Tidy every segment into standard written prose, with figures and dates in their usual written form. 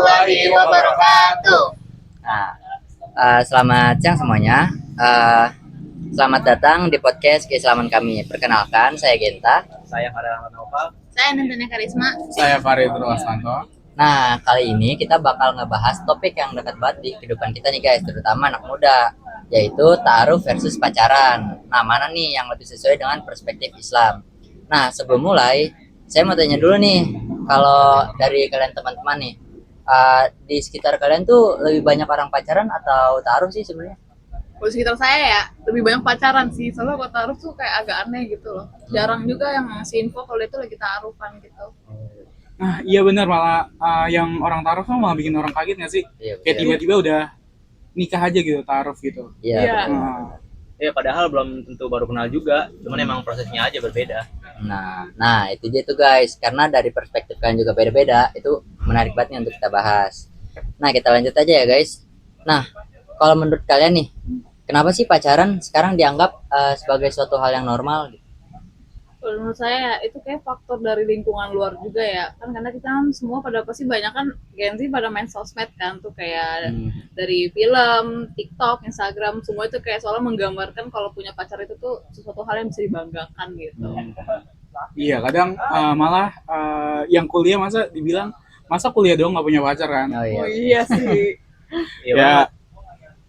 warahmatullahi wabarakatuh. Nah, selamat siang semuanya. Selamat datang di podcast Keislaman kami. Perkenalkan, saya Genta. Saya Farel Nova. Saya Nantanya Karisma. Saya Farid Ruwastanto. Nah, kali ini kita bakal ngebahas topik yang dekat banget di kehidupan kita nih guys, terutama anak muda, yaitu ta'aruf versus pacaran. Nah, mana nih yang lebih sesuai dengan perspektif Islam? Nah, sebelum mulai, saya mau tanya dulu nih, kalau dari kalian teman-teman nih, di sekitar kalian tuh lebih banyak orang pacaran atau ta'aruf sih sebenarnya? Kalau sekitar saya ya lebih banyak pacaran sih, soalnya kalau taruh tuh kayak agak aneh gitu loh. Jarang juga yang ngasih info kalau itu lagi taruhan gitu. Nah, iya benar, malah yang orang taruh kan malah bikin orang kaget nggak sih? Iya, Kayak betul. tiba-tiba udah nikah aja gitu, taruh gitu. Iya, Iya. betul. Nah, Ya padahal belum tentu baru kenal juga, cuman emang prosesnya aja berbeda. Nah, itu dia tuh guys. Karena dari perspektif kalian juga beda-beda, itu menarik banget nih untuk kita bahas. Nah, kita lanjut aja ya guys. Nah, kalau menurut kalian nih, kenapa sih pacaran sekarang dianggap sebagai suatu hal yang normal gitu? Kalau menurut saya itu kayak faktor dari lingkungan luar juga ya. Kan karena kita kan semua pada pasti banyak kan Gen Z pada main sosmed kan tuh kayak dari film, TikTok, Instagram, semua itu kayak soalnya menggambarkan kalau punya pacar itu tuh sesuatu hal yang bisa dibanggakan gitu. iya, kadang malah yang kuliah masa kuliah doang nggak punya pacar kan? Oh iya. Oh iya sih. Iya, Ya,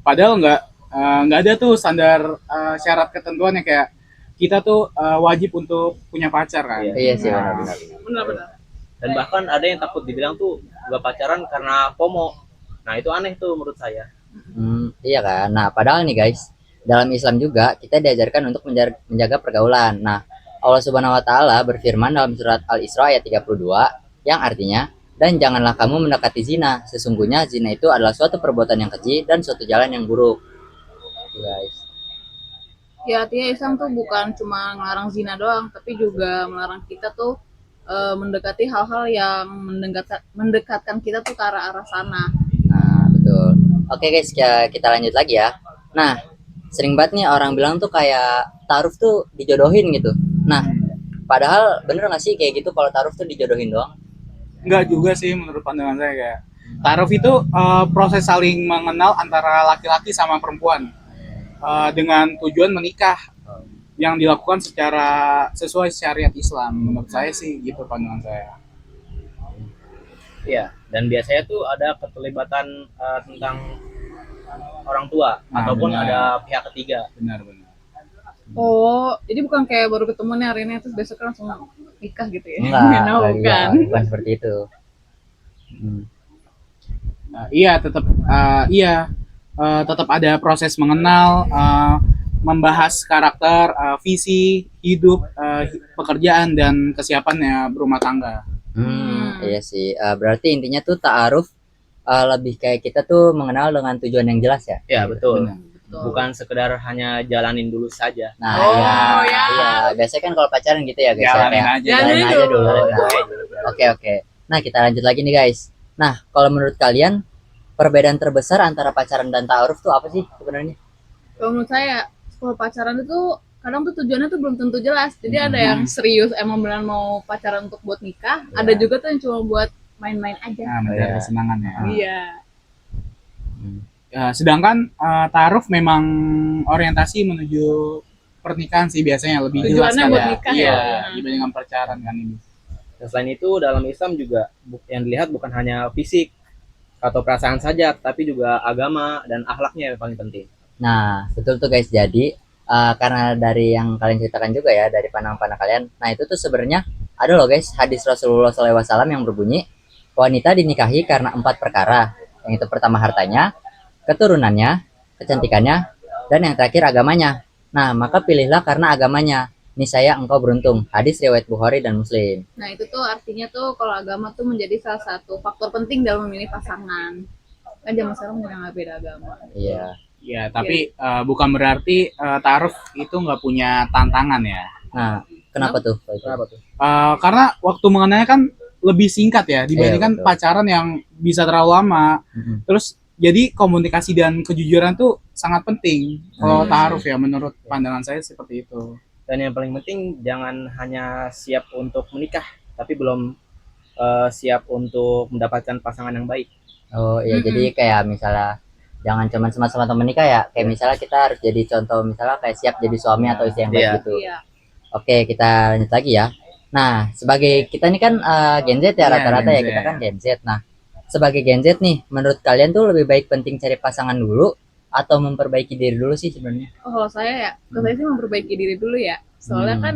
padahal nggak ada tuh standar syarat ketentuannya kayak kita tuh wajib untuk punya pacar kan? Iya. Iya sih, Nah, benar-benar. Benar-benar. dan bahkan ada yang takut dibilang tuh gak pacaran karena FOMO. Nah itu aneh tuh menurut saya. Iya kan. Nah, padahal nih guys, dalam Islam juga kita diajarkan untuk menjaga pergaulan. Nah, Allah Subhanahu wa taala berfirman dalam surat Al-Isra ayat 32 yang artinya, "Dan janganlah kamu mendekati zina. Sesungguhnya zina itu adalah suatu perbuatan yang keji dan suatu jalan yang buruk." Gitu, guys. Ya artinya Islam tuh bukan cuma ngelarang zina doang, tapi juga melarang kita tuh mendekati hal-hal yang mendekatkan kita tuh ke arah sana. Nah, betul. Oke guys, kita lanjut lagi ya. Nah, sering banget nih orang bilang tuh kayak taruh tuh dijodohin gitu. Nah, padahal bener nggak sih kayak gitu kalau taruh tuh dijodohin doang? nggak juga sih menurut pandangan saya kayak taruh itu proses saling mengenal antara laki-laki sama perempuan dengan tujuan menikah yang dilakukan secara sesuai syariat Islam. Menurut saya sih gitu pandangan saya. Iya. Dan biasanya tuh ada keterlibatan tentang orang tua Nah, ataupun benar. ada pihak ketiga. Benar-benar. Oh, jadi bukan kayak baru ketemu nih hari ini terus besok langsung nikah gitu ya? Enggak, No, iya, bukan. bukan seperti itu. Iya, tetap ada proses mengenal, membahas karakter, visi hidup, pekerjaan dan kesiapannya berumah tangga. Iya sih. Berarti intinya tuh ta'aruf lebih kayak kita tuh mengenal dengan tujuan yang jelas ya. Ya betul. Benar. Bukan sekedar hanya jalanin dulu saja. Nah, Oh, iya, ya. iya. Biasanya kan kalau pacaran gitu ya guys. ya, Jalanin kayak aja. jalanin Jalanin aja dulu. dulu. Nah, oke. Nah, kita lanjut lagi nih guys. Nah, kalau menurut kalian perbedaan terbesar antara pacaran dan ta'aruf tuh apa sih sebenarnya? Kalau menurut saya, kalau pacaran itu kadang tuh tujuannya tuh belum tentu jelas. Jadi ada yang serius emang beneran mau pacaran untuk buat nikah, ada juga tuh yang cuma buat main-main aja. Nah, mencari Iya. kesenangan ya. Iya. Sedangkan taruh memang orientasi menuju pernikahan sih biasanya lebih jelas Tujuannya kan buat ya. nikah Iya, ya. dibandingkan pacaran kan ini. Dan selain itu dalam Islam juga yang dilihat bukan hanya fisik atau perasaan saja, tapi juga agama dan akhlaknya yang paling penting. Nah, betul tuh guys. Jadi karena dari yang kalian ceritakan juga ya, dari pandangan-pandangan kalian. Nah, itu tuh sebenarnya ada loh guys hadis Rasulullah SAW yang berbunyi, wanita dinikahi karena 4 perkara. Yang itu pertama hartanya, keturunannya, kecantikannya, dan yang terakhir agamanya. Nah, maka pilihlah karena agamanya. Niscaya engkau beruntung. Hadis riwayat Bukhari dan Muslim. Nah itu tuh artinya tuh kalau agama tuh menjadi salah satu faktor penting dalam memilih pasangan. Kan zaman sekarang udah nggak beda agama. Iya. Ya, tapi bukan berarti taruh itu nggak punya tantangan ya. Nah, kenapa tuh? Kenapa tuh? Karena waktu mengenalnya kan lebih singkat ya dibandingkan Iya, betul. pacaran yang bisa terlalu lama. Mm-mm. Terus jadi komunikasi dan kejujuran tuh sangat penting kalau taruh ya, menurut pandangan saya seperti itu. Dan yang paling penting jangan hanya siap untuk menikah, tapi belum siap untuk mendapatkan pasangan yang baik. Oh iya, jadi kayak misalnya jangan cuma sama-sama temen nikah ya, kayak misalnya kita harus jadi contoh, misalnya kayak siap jadi suami atau istri yang baik Iya. gitu. Iya. Oke, kita lanjut lagi ya. Nah, sebagai kita ini kan Gen Z ya Iya, rata-rata Gen ya, Z. kita kan Gen Z. Nah, sebagai Gen Z nih, menurut kalian tuh lebih baik penting cari pasangan dulu atau memperbaiki diri dulu sih sebenarnya? Oh, kalau saya ya, kalau saya sih memperbaiki diri dulu ya. Soalnya Hmm. kan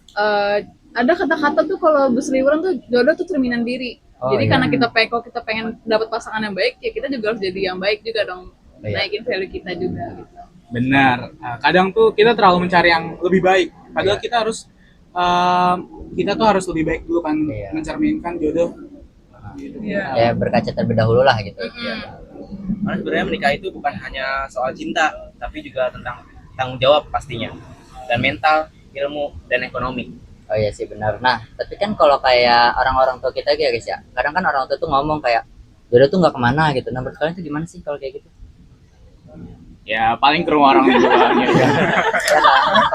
eh, ada kata-kata tuh kalau berseliweran tuh jodoh tuh cerminan diri. Oh Jadi iya. karena kalau kita pengen dapat pasangan yang baik, ya kita juga harus jadi yang baik juga dong. Iya. Naikin value kita juga gitu. Benar. Kadang tuh kita terlalu mencari yang lebih baik. Padahal Iya. kita tuh harus lebih baik dulu kan, Iya. mencerminkan jodoh. Gitu. Iya. Kayak berkaca terlebih dahulu lah gitu. Karena sebenarnya menikah itu bukan hanya soal cinta, tapi juga tentang tanggung jawab pastinya, dan mental, ilmu, dan ekonomi. Oh iya sih benar. Nah, tapi kan kalau kayak orang-orang tua kita gitu ya guys ya, kadang kan orang tua tuh ngomong kayak jodoh tuh nggak kemana gitu. Nah, menurut kalian tuh gimana sih kalau kayak gitu? Ya paling ke rumah orang tuanya. Ya kan?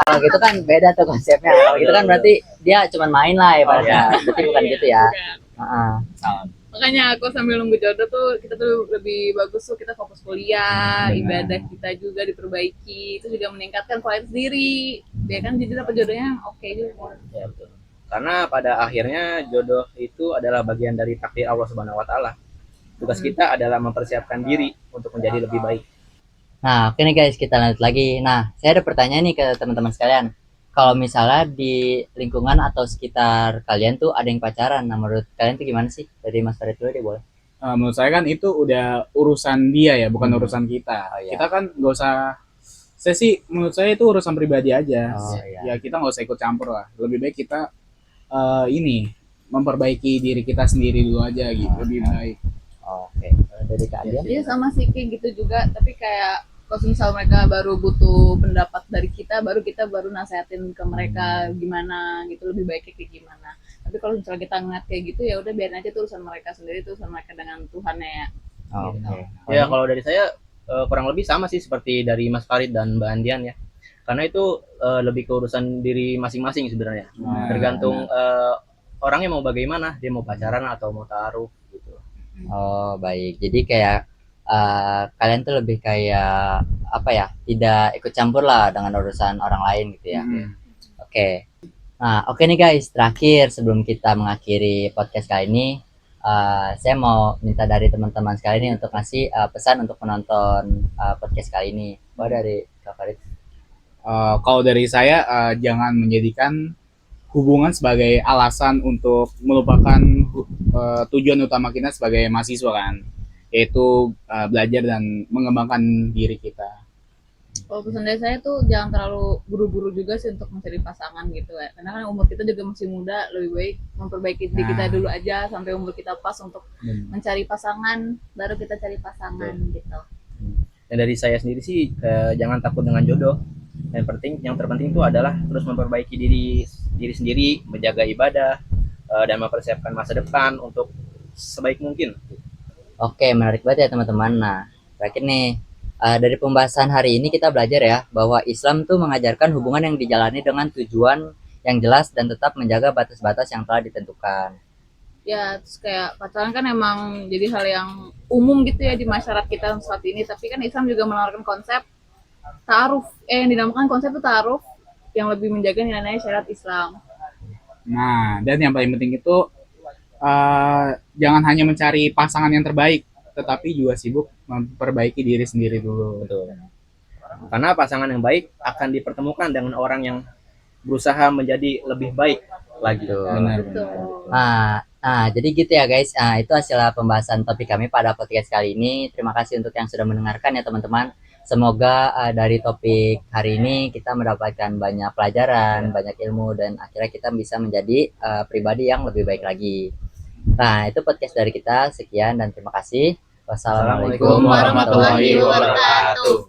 Kalau gitu kan beda tuh konsepnya. Kalau gitu kan berarti dia cuma main lah ya, berarti bukan Iya, gitu ya. bukan. Heeh. Salah. Makanya aku sambil nunggu jodoh tuh kita tuh lebih bagus tuh kita fokus kuliah, Benar. ibadah kita juga diperbaiki, itu juga meningkatkan kualitas diri. Ya kan jadi dapat jodohnya oke juga. Ya, betul. Karena pada akhirnya jodoh itu adalah bagian dari takdir Allah Subhanahu wa taala. Tugas kita adalah mempersiapkan diri untuk menjadi lebih baik. Nah, oke nih guys, kita lanjut lagi. Nah, saya ada pertanyaan nih ke teman-teman sekalian. Kalau misalnya di lingkungan atau sekitar kalian tuh ada yang pacaran, nah menurut kalian tuh gimana sih? Dari Mas Farid dulu deh boleh. Menurut saya kan itu udah urusan dia ya, bukan urusan kita. Oh, iya. Kita kan nggak usah. Saya sih menurut saya itu urusan pribadi aja. Oh, iya. Ya kita nggak usah ikut campur lah. Lebih baik kita ini memperbaiki diri kita sendiri dulu aja gitu, lebih baik. Oke. Kalau dari Kak Adian? Iya sama sih kayak gitu juga, tapi kayak kalau misal mereka baru butuh pendapat dari kita baru nasehatin ke mereka gimana gitu, lebih baiknya kayak gimana. Tapi kalau misalnya kita ngeliat kayak gitu ya udah biarin aja itu urusan mereka sendiri, itu urusan mereka dengan Tuhannya ya. Oke. Ya kalau dari saya kurang lebih sama sih seperti dari Mas Farid dan Mbak Andian ya. Karena itu lebih ke urusan diri masing-masing sebenarnya. Nah, Tergantung orangnya mau bagaimana, dia mau pacaran atau mau taruh gitu. Oh, baik. Jadi kayak kalian tuh lebih kayak apa ya? Tidak ikut campur lah dengan urusan orang lain gitu ya. Oke. Nah, oke nih guys, terakhir sebelum kita mengakhiri podcast kali ini, saya mau minta dari teman-teman sekali ini untuk ngasih pesan untuk penonton podcast kali ini. Boleh dari Kak Farid? Kalau dari saya jangan menjadikan hubungan sebagai alasan untuk melupakan tujuan utama kita sebagai mahasiswa kan, yaitu belajar dan mengembangkan diri kita. Kalau pesan dari saya tuh jangan terlalu buru-buru juga sih untuk mencari pasangan gitu ya. Karena kan umur kita juga masih muda, lebih baik memperbaiki diri kita dulu aja sampai umur kita pas untuk mencari pasangan, baru kita cari pasangan gitu. Dan dari saya sendiri sih jangan takut dengan jodoh. Yang terpenting itu adalah terus memperbaiki diri sendiri, menjaga ibadah dan mempersiapkan masa depan untuk sebaik mungkin. Oke, menarik banget ya teman-teman. Nah, terakhir nih, dari pembahasan hari ini kita belajar ya bahwa Islam tuh mengajarkan hubungan yang dijalani dengan tujuan yang jelas dan tetap menjaga batas-batas yang telah ditentukan. Ya terus kayak pacaran kan emang jadi hal yang umum gitu ya di masyarakat kita saat ini, tapi kan Islam juga menawarkan konsep ta'aruf, yang dinamakan konsep itu ta'aruf yang lebih menjaga nilai-nilai syariat Islam. Nah, dan yang paling penting itu jangan hanya mencari pasangan yang terbaik, tetapi juga sibuk memperbaiki diri sendiri dulu. Betul. Karena pasangan yang baik akan dipertemukan dengan orang yang berusaha menjadi lebih baik lagi. Benar. Betul. Nah, jadi gitu ya guys. Nah, itu hasil pembahasan topik kami pada podcast kali ini. Terima kasih untuk yang sudah mendengarkan ya teman-teman. Semoga dari topik hari ini kita mendapatkan banyak pelajaran, banyak ilmu, dan akhirnya kita bisa menjadi pribadi yang lebih baik lagi. Nah, itu podcast dari kita. Sekian dan terima kasih. Wassalamualaikum Warahmatullahi wabarakatuh.